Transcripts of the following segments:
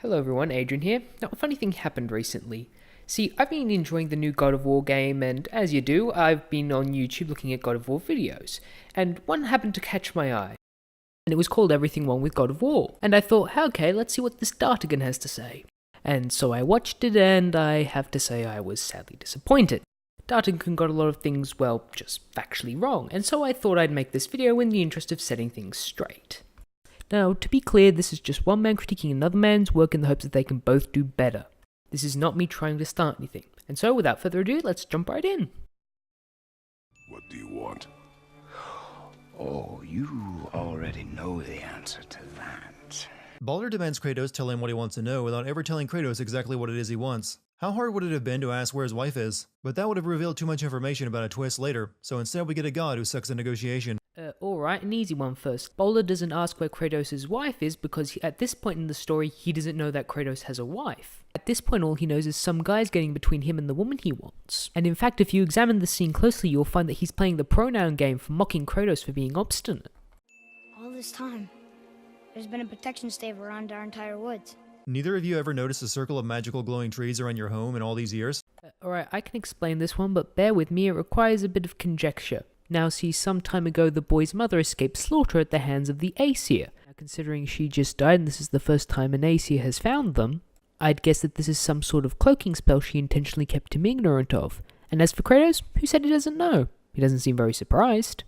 Hello everyone, Adrian here. Now, a funny thing happened recently. See, I've been enjoying the new God of War game, and as you do, I've been on YouTube looking at God of War videos, and one happened to catch my eye. And it was called Everything Wrong with God of War. And I thought, okay, let's see what this Dartigan has to say. And so I watched it, and I have to say I was sadly disappointed. Dartigan got a lot of things, well, just factually wrong, and so I thought I'd make this video in the interest of setting things straight. Now, to be clear, this is just one man critiquing another man's work in the hopes that they can both do better. This is not me trying to start anything. And so, without further ado, let's jump right in. What do you want? Oh, you already know the answer to that. Baldur demands Kratos tell him what he wants to know without ever telling Kratos exactly what it is he wants. How hard would it have been to ask where his wife is? But that would have revealed too much information about a twist later, so instead we get a god who sucks at negotiation. Alright, an easy one first. Baldur doesn't ask where Kratos' wife is because at this point in the story, he doesn't know that Kratos has a wife. At this point, all he knows is some guy's getting between him and the woman he wants. And in fact, if you examine the scene closely, you'll find that he's playing the pronoun game for mocking Kratos for being obstinate. All this time, there's been a protection stave around our entire woods. Neither of you ever noticed a circle of magical glowing trees around your home in all these years? Alright, I can explain this one, but bear with me, it requires a bit of conjecture. Now see, some time ago the boy's mother escaped slaughter at the hands of the Aesir. Now considering she just died and this is the first time an Aesir has found them, I'd guess that this is some sort of cloaking spell she intentionally kept him ignorant of. And as for Kratos, who said he doesn't know? He doesn't seem very surprised.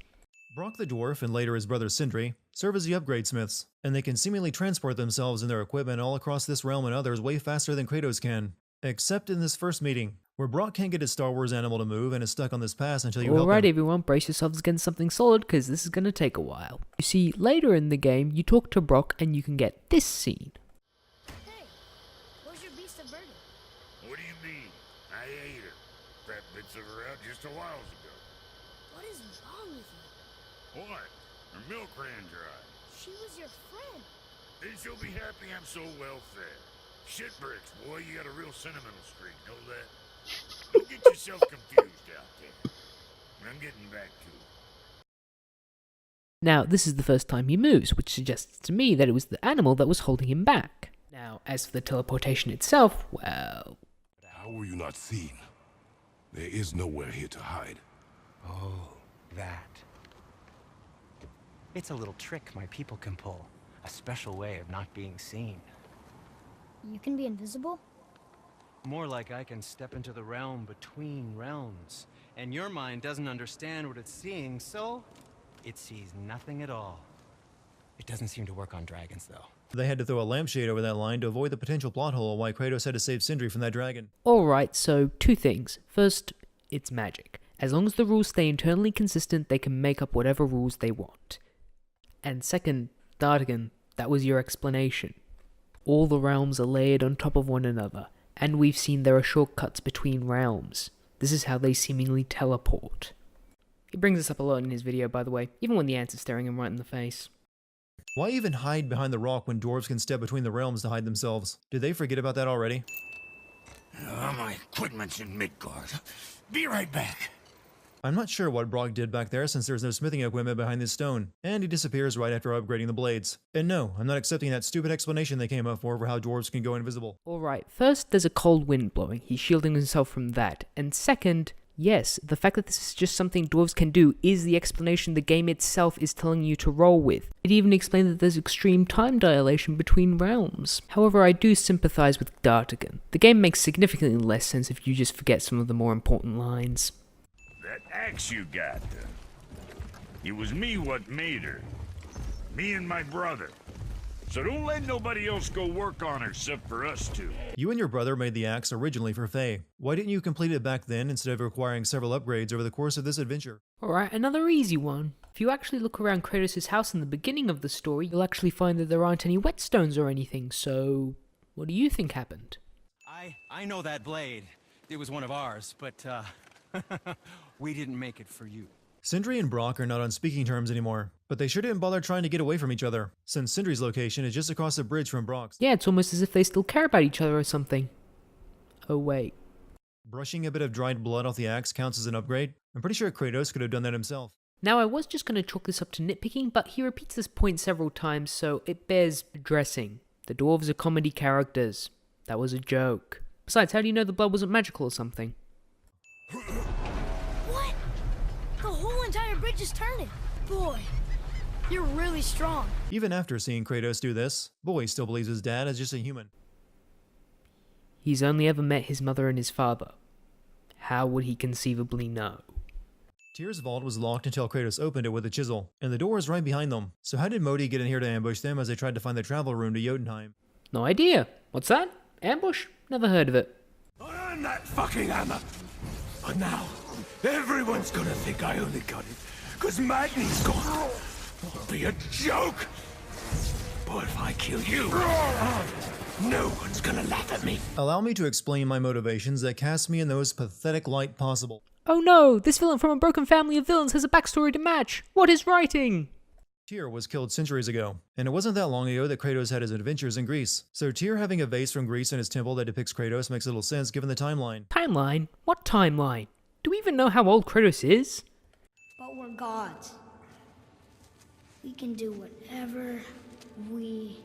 Brock the dwarf, and later his brother Sindri, serve as the upgrade smiths, and they can seemingly transport themselves and their equipment all across this realm and others way faster than Kratos can. Except in this first meeting, where Brock can't get his Star Wars animal to move and is stuck on this pass until you help him. Alright everyone, brace yourselves against something solid, because this is going to take a while. You see, later in the game, you talk to Brock and you can get this scene. Hey, where's your beast of burden? What do you mean? I ate her. Fat bits of her out just a while ago. What is wrong with you? What? Her milk ran dry. She was your friend. Then she'll be happy I'm so well fed. Shit bricks, boy, you got a real sentimental streak, know that? Don't get yourself confused out there. I'm getting back to it. Now, this is the first time he moves, which suggests to me that it was the animal that was holding him back. Now, as for the teleportation itself, well... How were you not seen? There is nowhere here to hide. Oh, that. It's a little trick my people can pull. A special way of not being seen. You can be invisible? More like I can step into the realm between realms. And your mind doesn't understand what it's seeing, so it sees nothing at all. It doesn't seem to work on dragons, though. They had to throw a lampshade over that line to avoid the potential plot hole why Kratos had to save Sindri from that dragon. Alright, so two things. First, it's magic. As long as the rules stay internally consistent, they can make up whatever rules they want. And second, Dartigan, that was your explanation. All the realms are layered on top of one another, and we've seen there are shortcuts between realms. This is how they seemingly teleport. He brings this up a lot in his video, by the way, even when the ants are staring him right in the face. Why even hide behind the rock when dwarves can step between the realms to hide themselves? Did they forget about that already? My equipment's in Midgard. Be right back. I'm not sure what Brock did back there since there's no smithing equipment behind this stone, and he disappears right after upgrading the blades. And no, I'm not accepting that stupid explanation they came up for how dwarves can go invisible. Alright, first there's a cold wind blowing, he's shielding himself from that, and second, yes, the fact that this is just something dwarves can do is the explanation the game itself is telling you to roll with. It even explains that there's extreme time dilation between realms. However, I do sympathize with Dartigan. The game makes significantly less sense if you just forget some of the more important lines. That axe you got, it was me what made her. Me and my brother. So don't let nobody else go work on her except for us two. You and your brother made the axe originally for Faye. Why didn't you complete it back then instead of requiring several upgrades over the course of this adventure? Alright, another easy one. If you actually look around Kratos' house in the beginning of the story, you'll actually find that there aren't any whetstones or anything, so what do you think happened? I know that blade. It was one of ours, but, we didn't make it for you. Sindri and Brock are not on speaking terms anymore, but they sure didn't bother trying to get away from each other, since Sindri's location is just across the bridge from Brock's. Yeah, it's almost as if they still care about each other or something. Oh wait. Brushing a bit of dried blood off the axe counts as an upgrade? I'm pretty sure Kratos could have done that himself. Now I was just going to chalk this up to nitpicking, but he repeats this point several times, so it bears addressing. The dwarves are comedy characters. That was a joke. Besides, how do you know the blood wasn't magical or something? What? The whole entire bridge is turning. Boy, you're really strong. Even after seeing Kratos do this, Boy still believes his dad is just a human. He's only ever met his mother and his father. How would he conceivably know? Tyr's vault was locked until Kratos opened it with a chisel, and the door is right behind them. So how did Modi get in here to ambush them as they tried to find the travel room to Jotunheim? No idea. What's that? Ambush? Never heard of it. I earned that fucking hammer. But now, everyone's gonna think I only got it because Magni's gone. It'll be a joke. But if I kill you, no one's gonna laugh at me. Allow me to explain my motivations that cast me in the most pathetic light possible. Oh no! This villain from a broken family of villains has a backstory to match! What is writing? Tyr was killed centuries ago, and it wasn't that long ago that Kratos had his adventures in Greece. So Tyr having a vase from Greece in his temple that depicts Kratos makes little sense given the timeline. Timeline? What timeline? Do we even know how old Kratos is? But we're gods. We can do whatever we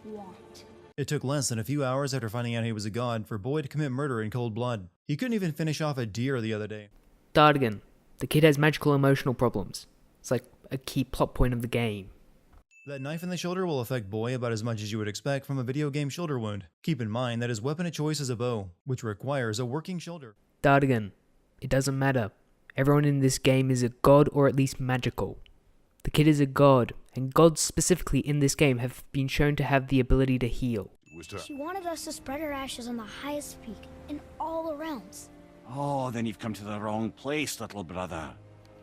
want. It took less than a few hours after finding out he was a god for Boy to commit murder in cold blood. He couldn't even finish off a deer the other day. Dartigan. The kid has magical emotional problems. It's like a key plot point of the game. That knife in the shoulder will affect Boy about as much as you would expect from a video game shoulder wound. Keep in mind that his weapon of choice is a bow, which requires a working shoulder. Dartigan. It doesn't matter. Everyone in this game is a god or at least magical. The kid is a god, and gods specifically in this game have been shown to have the ability to heal. She wanted us to spread her ashes on the highest peak in all the realms. Oh, then you've come to the wrong place, little brother.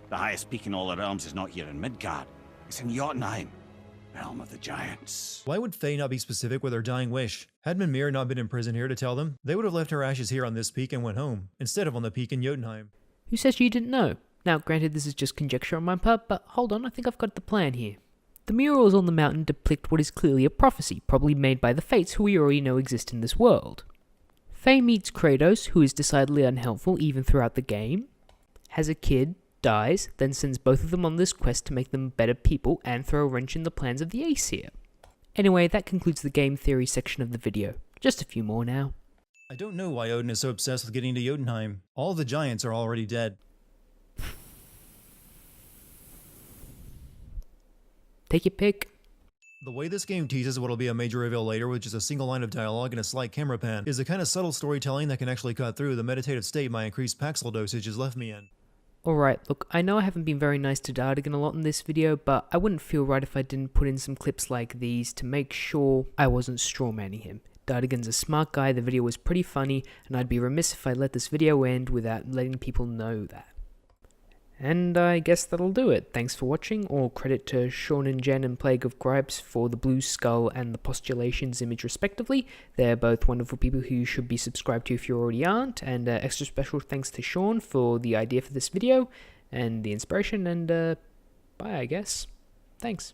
The highest peak in all the realms is not here in Midgard. It's in Jotunheim, realm of the giants. Why would Faye not be specific with her dying wish? Had Mimir not been in prison here to tell them, they would have left her ashes here on this peak and went home, instead of on the peak in Jotunheim. Who says you didn't know? Now, granted, this is just conjecture on my part, but hold on, I think I've got the plan here. The murals on the mountain depict what is clearly a prophecy, probably made by the Fates who we already know exist in this world. Faye meets Kratos, who is decidedly unhelpful even throughout the game, has a kid, dies, then sends both of them on this quest to make them better people and throw a wrench in the plans of the Aesir. Anyway, that concludes the game theory section of the video. Just a few more now. I don't know why Odin is so obsessed with getting to Jotunheim. All the giants are already dead. Take your pick. The way this game teases what'll be a major reveal later with just a single line of dialogue and a slight camera pan is the kind of subtle storytelling that can actually cut through the meditative state my increased Paxil dosage has left me in. Alright, look, I know I haven't been very nice to Dartigan a lot in this video, but I wouldn't feel right if I didn't put in some clips like these to make sure I wasn't strawmanning him. Dartigan's a smart guy, the video was pretty funny, and I'd be remiss if I let this video end without letting people know that. And I guess that'll do it. Thanks for watching. All credit to Sean and Jen and Plague of Gripes for the blue skull and the postulations image respectively. They're both wonderful people who you should be subscribed to if you already aren't. And extra special thanks to Sean for the idea for this video and the inspiration. And bye, I guess. Thanks.